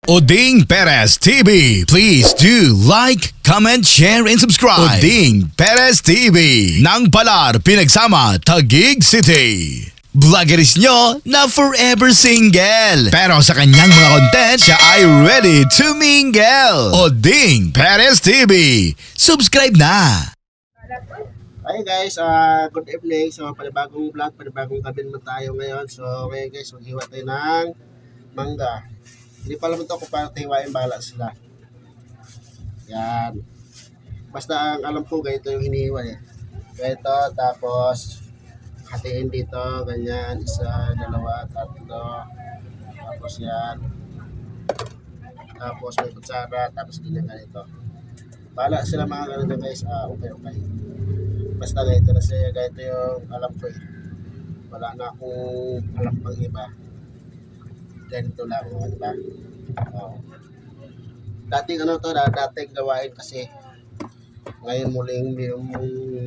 Oding Perez TV. Please do like, comment, share, and subscribe. Oding Perez TV. Nang Palar, Pinagsama, Taguig City. Vloggeries nyo na forever single. Pero sa kanyang mga content, siya ay ready to mingle. Oding Perez TV. Subscribe na. Hi guys, good evening. So, panibagong vlog, panibagong gabi naman tayo ngayon. So, ngayon guys, maghiwa tayo ng mangga. Hindi pa naman ito kung paano hiwain, bahala sila. Yan. Basta ang alam ko, ganito yung hinihiwa eh. Ganito, tapos hatiin dito, ganyan. Isa, dalawa, tatlo. Tapos yan. Tapos may kutsara, tapos ganyan-ganito. Bahala sila mga ganito guys. Okay. Basta ganito na siya, ganito yung alam ko eh. Wala na akong alam pang iba. Ganito lang, di ba? Dating dating gawain kasi ngayon muling yung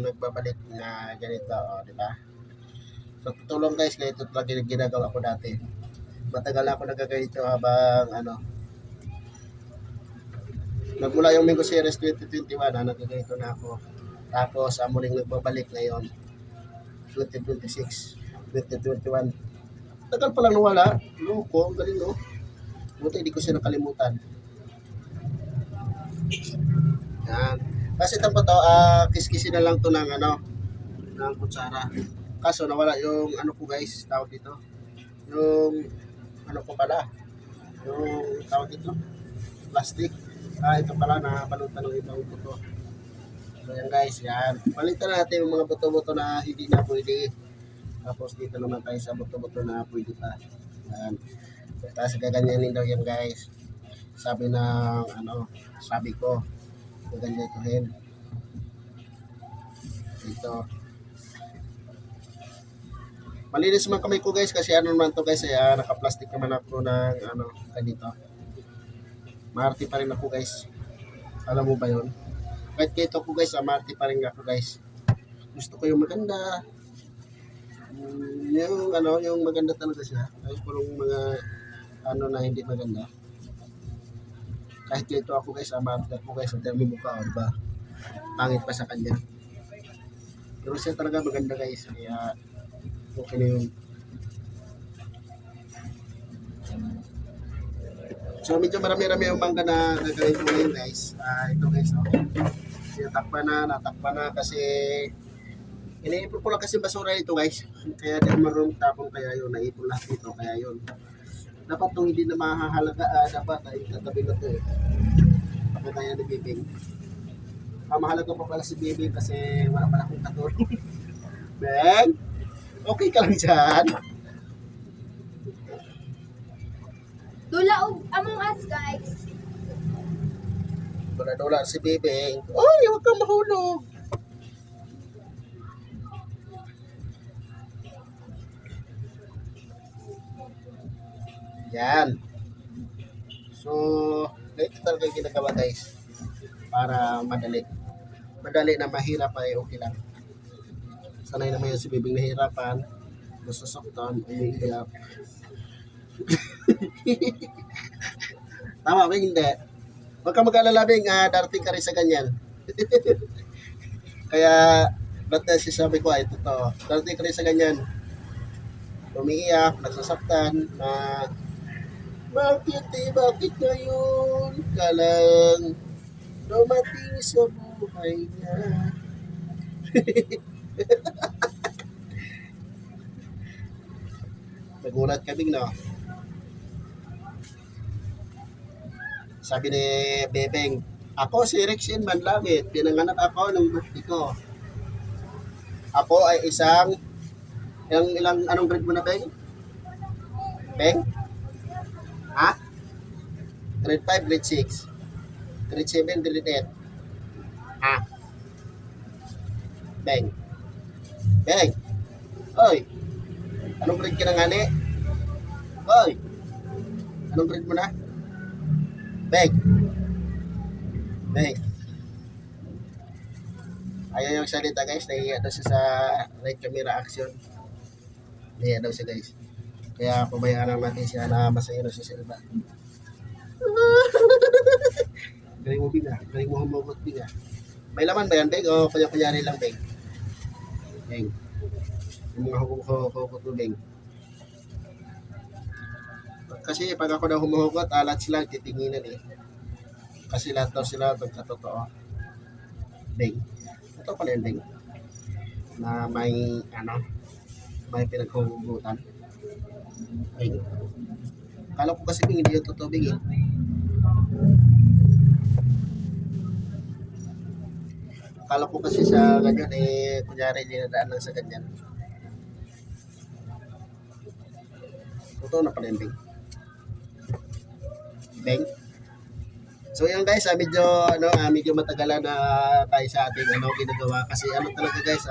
nagbabalik na ganito, di ba? So tutulong guys, ganito talaga ginagawa ko dati. Matagal ako nagaganito habang nagmula yung Mingo Series 2021 nagaganito na ako. Tapos muling nagbabalik ngayon 2026, 2021. Tagal pa lang nawala. Loko, galing no. Buti hindi ko siya nakalimutan. Yan. Kasi ito pa to, kiskisin na lang to ng ng kutsara. Kaso nawala yung ko guys, tawag dito. Yung ko pala. Yung tawag dito, plastic. Ito pala, nakabalutan ng ibang buto. So yan guys, yan. Palitan natin yung mga buto-buto na hindi na pwede. Tapos dito naman tayo sa buto-buto na pwede pa. Yan. Tapos gaganyanin daw yan guys. Sabi ng sabi ko, gaganyanin. Dito. Malinis man kamay ko guys kasi naman to guys naka-plastic naman ako ng ganito. Maarte pa rin ako guys. Alam mo ba yun? Kahit kito ko guys, maarte pa rin ako guys. Gusto ko yung maganda. Yung maganda talaga siya. Kahit pulong mga na hindi maganda. Kahit kito ako guys, maarte ako guys. Ang dami mukha, diba? Pangit pa sa kanya. Pero siya talaga maganda guys. Kaya okay na yun. So medyo marami-rami yung mangga na nagawin ko ngayon guys. Ito guys, natakpan na kasi iniipon ko lang kasi basura ito guys. Kaya di marunong tapon, kaya yun, naipon lahat ito, kaya yun. Dapat itong hindi na mahahalaga, dapat ay tatabi na ito eh. Pagkataya ni Bibing. Mahalaga pa pala si Bibing kasi wala pa akong katulong. Ben, okay ka lang dyan? Dula og Among Us guys. Dula si Bibing. Oy, huwag kang mahulog. Yan. So, ganito talaga yung ginagawa guys. Para madali. Madali na mahirap ay okay lang. Sanay naman yung si Bibing nahirapan. Nasasaktan, umiiyak. Tama ba hindi? Huwag ka mag-alala Bing, darating ka rin sa ganyan. Kaya dati sabi ko ito to, darating ka rin sa ganyan. Umiiyak, nagsasaktan, bakit ngayon ka lang dumating sa buhay niya. Nagulat ka Bing no? Sabi ni Bebeng, ako si Rexin Manlangit, pinanganak ako ng birthday ko. Ako ay isang, anong grade mo na Beng? Beng? Ha? Grade 5, grade 6. Grade 7, grade 8. Ha? Beng? Beng? Oy! Anong grade ka na nga ni? Oy! Anong grade mo na? Beng. Ayaw yung salita guys. Nahiya daw siya sa right camera action. Nahiya daw siya guys. Kaya pabayaan natin siya na masaya siya sa iba. Bing ah. Galing mo humugot, Bing ah. May laman ba yan, Bing? O kunya-kunyari lang, Bing? Bing. Yung mga hugot mo, Bing. Kasi pag ako daw humuhugot, alat sila titinginan eh. Kasi lahat daw sila pagkatotoo. Bing. Ito pala yung Bing. Na may, may pinaghuhugutan. Bing. Kala ko kasi Bing, hindi yung totoo, Bing eh. Kala ko kasi sa ganyan eh, kunyari dinadaan lang sa ganyan. Totoo na pala yung Bing. Bing. So yun guys, medyo matagalan na tayo sa ating ginagawa kasi talaga guys,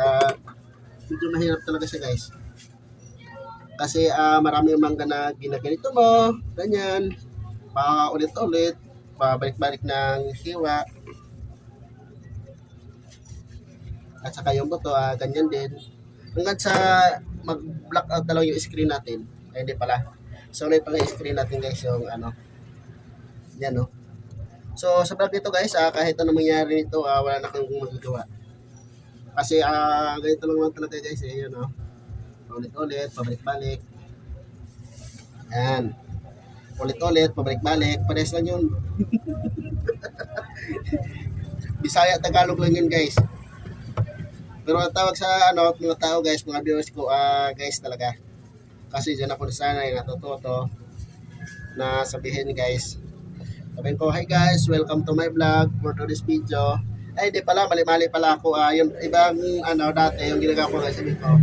medyo mahirap talaga siya guys. Kasi marami yung mangga na ginaganito mo, ganyan, paulit-ulit, pabalik-balik ng hiwa. At saka yung buto, ganyan din. Hanggang sa mag-block out na lang yung screen natin. Ay, hindi pala. So, ulit pala yung screen natin guys, yung yan no. So, sa vlog nito guys, kahit anong mangyari nito, wala na kang magagawa. Kasi, ganito lang naman talaga guys, yun no. Ulit-ulit, pabalik-balik. Yan. Ulit-ulit, pabalik-balik. Pares lang yun. Bisaya, Tagalog lang yun guys. Pero ang tawag sa mga tao guys, mga viewers ko, guys talaga. Kasi dyan ako nasanay, natututo na sabihin guys. Sabihin ko, hi guys, welcome to my vlog for today's video. Ay, di pala, mali-mali pala ako. Yung ibang dati, yung ginagawa ko guys, sabihin ko.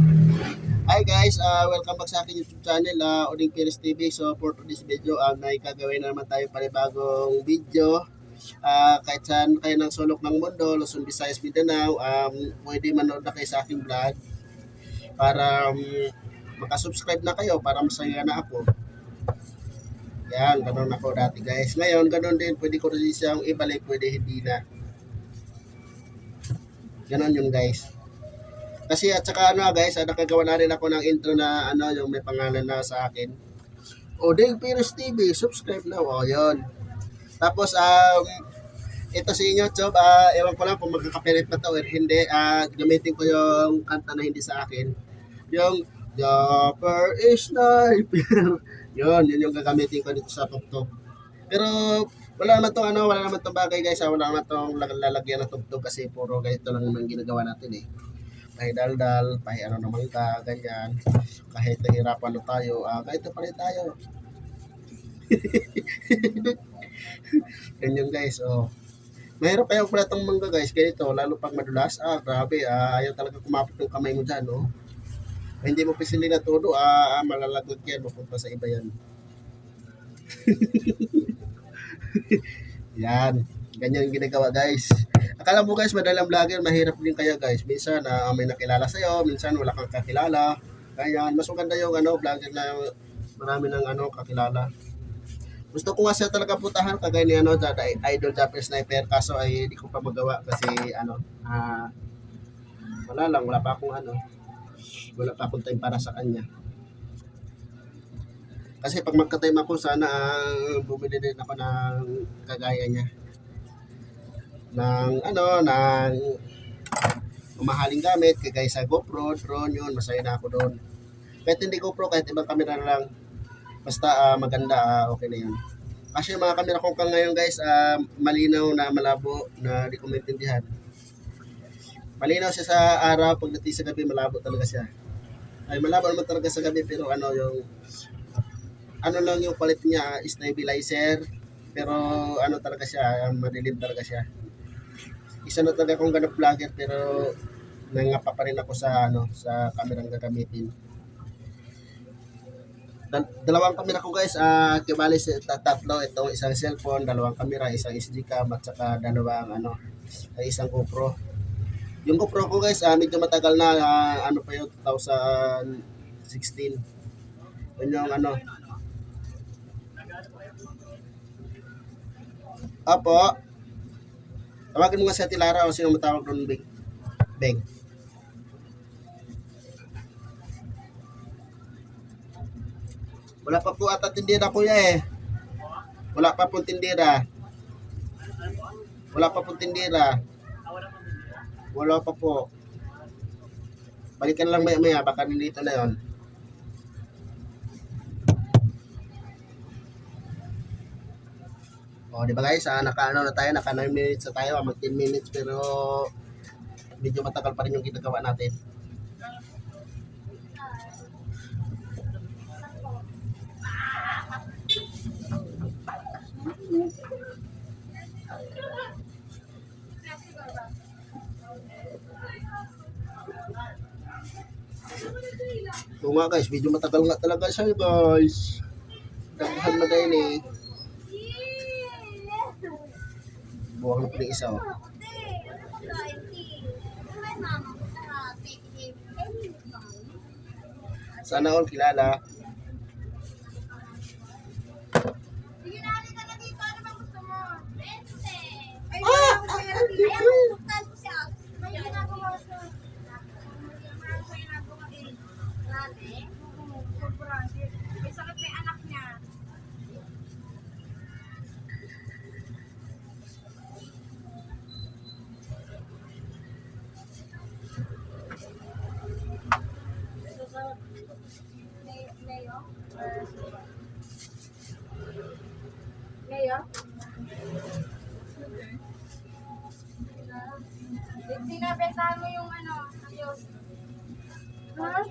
Hi guys, welcome back sa akin YouTube channel, Oding Kiris TV. So for today's video, may gagawin na naman tayo panibagong video. Kahit saan kayo ng sulok ng mundo, Luzon, Visayas, Mindanao, pwede manood na kayo sa aking vlog para makasubscribe na kayo para masaya na ako. Yan, ganun ako dati guys. Ngayon, ganun din, pwede ko rin siyang ibalik, pwede hindi na. Ganun yun guys. Kasi at saka guys, nakagawa na rin ako ng intro na yung may pangalan na sa akin. Oding Kiris TV, subscribe na. O, yun. Tapos, ito sa inyo, Chob, ewan ko lang kung magkakapirit pa to or hindi. Gamitin ko yung kanta na hindi sa akin. Yung, Dapper is Sniper. yun yung gagamitin ko dito sa tugtog. Pero, wala naman tong bagay guys. Wala naman tong lalagyan ng tugtog kasi puro ganito lang naman ginagawa natin eh. Pahidaldal, naman ka, ganyan. Kahit nahirapan na tayo, ganito pa rin tayo. Ganyan guys, mahirap kayo pala itong mangga guys, ganito, lalo pag madulas, grabe, ayaw talaga kumapit yung kamay mo dyan, no? Hindi mo pisilin na todo, malalagot yan, mapunta sa iba yan. Yan, ganyan yung ginagawa guys. Akala mo guys, madalang vlogger, mahirap din kaya guys. Minsan, may nakilala sa'yo, minsan wala kang kakilala. Ganyan, mas maganda yung vlogger na marami ng kakilala. Gusto ko nga siya talaga putahan kagaya ni Idol Dapper Sniper, kaso ay hindi ko pa magawa kasi wala pa akong time para sa kanya. Kasi pag magka-time ako, sana bumili din ako ng kagaya niya. Ng mamahaling gamit, kagaya sa GoPro, drone, yun, masaya na ako doon. Kahit hindi GoPro, kahit ibang camera lang, basta maganda, okay na yun. Kasi yung mga camera ko ngayon guys, malinaw na malabo na di ko maintindihan. Malinaw siya sa araw, pagdating sa gabi malabo talaga siya. Ay malabo naman talaga sa gabi pero yung lang yung quality niya, stabilizer. Pero talaga siya, madilim talaga siya. Isa na talaga akong ganap vlogger pero nangapa pa rin ako sa sa kamerang gagamitin. Dalawang kamera ko guys, kibali tatlo, itong isang cellphone, dalawang kamera, isang SD cam at saka dalawang isang GoPro. Yung GoPro ko guys, medyo matagal na, pa yun, 2016. Yun yung Apo, tawagin mo nga si Ate Lara o sino matawag doon, Beng. Wala pa po ata tindera kuya eh. Wala pa po tindera. Wala pa po tindera. Wala pa po. Balikan lang maya-maya, baka nandito na yon. O, di ba guys, naka-ano na tayo, naka 9 minutes na tayo, mag 10 minutes, pero medyo matagal pa rin yung ginagawa natin. So nga guys, medyo matagal nga talaga siya guys. Daghan na tayo eh. Buwang na po yung isa oh. Sana all kilala. Sige na, halika na dito. Ano bang gusto mo? Bente. Ay, wala ko kaya natin. Ay, ako buktan ko siya. May ginagawa siya. Marami ko ginagawa eh. Grabe. Sobrang. May sakit na yung anak niya. Leo? Leo? Sinabentahan mo yung ano, ayos. Ha?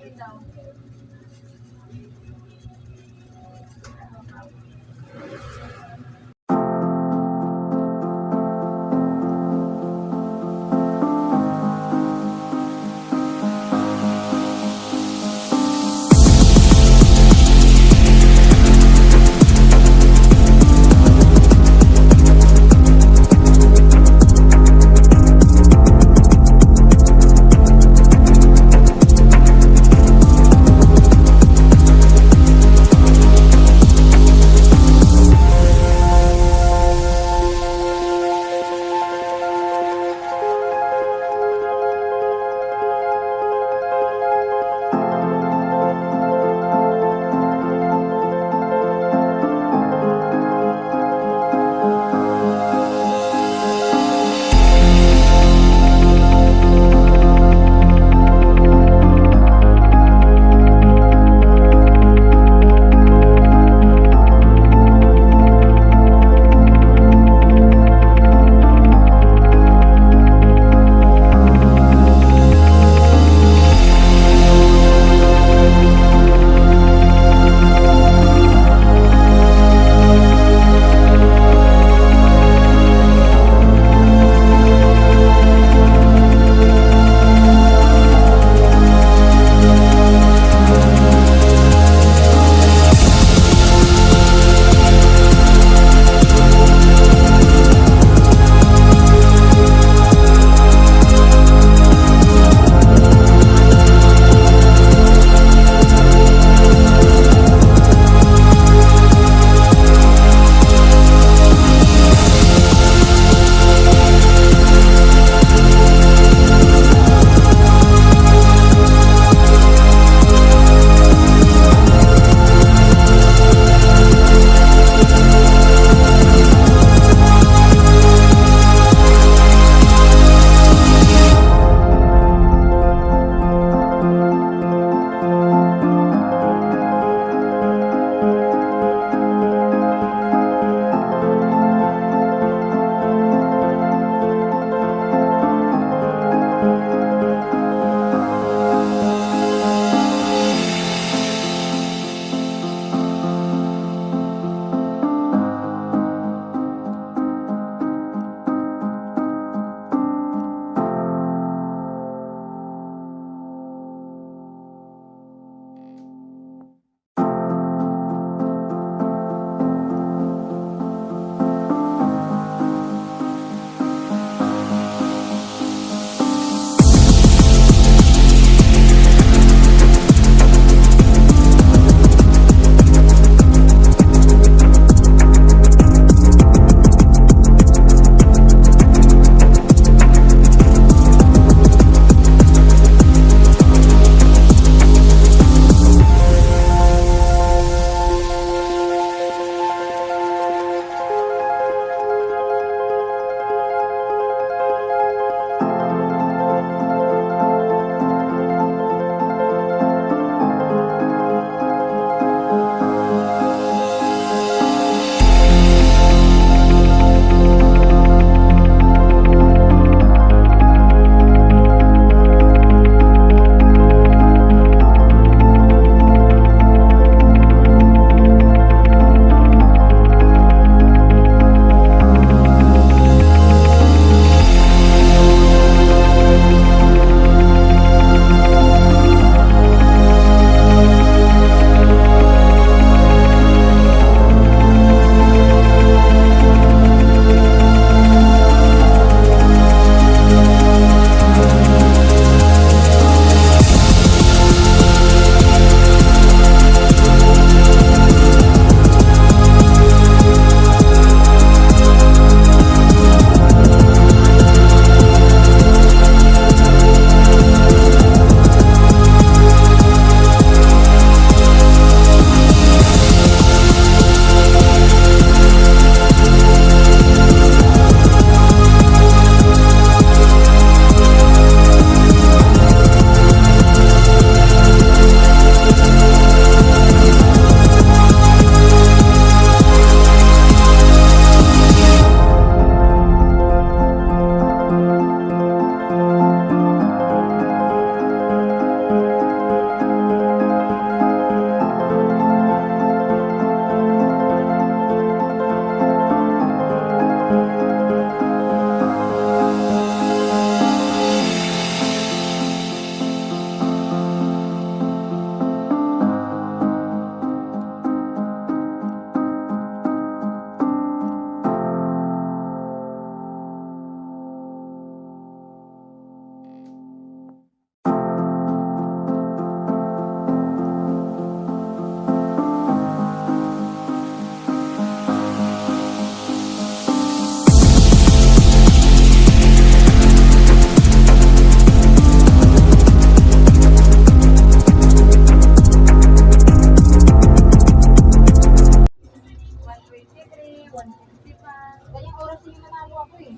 Ganyang oras yung nanalo ako eh.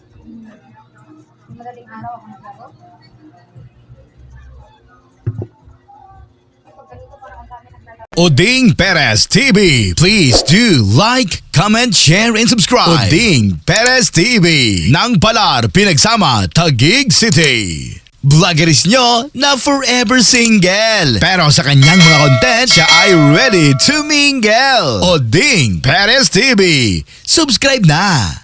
Madaling araw ako naglaro. Pag ganito parang ang dami naglalaro. Oding Perez TV. Please do like, comment, share, and subscribe. Oding Perez TV. Nang Palar, Pinagsama, Taguig City. Vloggeries nyo na forever single. Pero sa kanyang mga content, siya ay ready to mingle. Oding Perez TV. Subscribe na.